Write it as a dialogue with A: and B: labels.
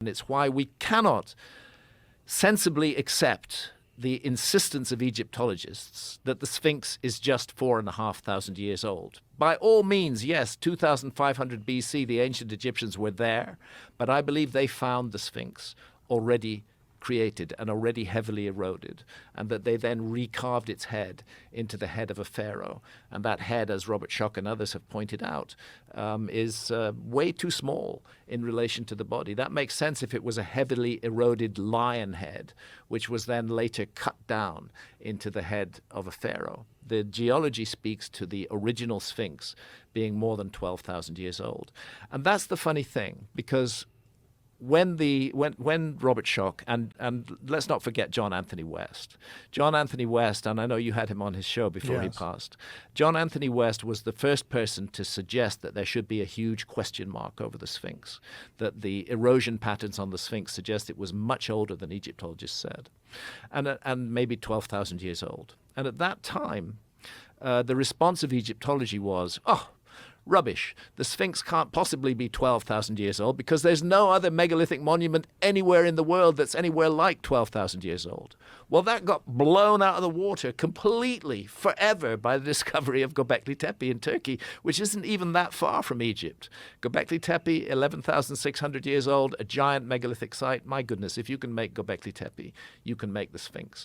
A: And it's why we cannot sensibly accept the insistence of Egyptologists that the Sphinx is just 4,500 years old. By all means, yes, 2500 BC, the ancient Egyptians were there, but I believe they found the Sphinx already created and already heavily eroded, and that they then recarved its head into the head of a pharaoh. And that head, as Robert Schoch and others have pointed out, is way too small in relation to the body. That makes sense if it was a heavily eroded lion head, which was then later cut down into the head of a pharaoh. The geology speaks to the original Sphinx being more than 12,000 years old. And that's the funny thing, because when Robert Schoch, and let's not forget John Anthony West. John Anthony West, and I know you had him on his show before he passed. John Anthony West was the first person to suggest that there should be a huge question mark over the Sphinx, that the erosion patterns on the Sphinx suggest it was much older than Egyptologists said, and maybe 12,000 years old. And at that time, the response of Egyptology was, oh, rubbish. The Sphinx can't possibly be 12,000 years old because there's no other megalithic monument anywhere in the world that's anywhere like 12,000 years old. Well, that got blown out of the water completely, forever, by the discovery of Göbekli Tepe in Turkey, which isn't even that far from Egypt. Göbekli Tepe, 11,600 years old, a giant megalithic site. My goodness, if you can make Göbekli Tepe, you can make the Sphinx.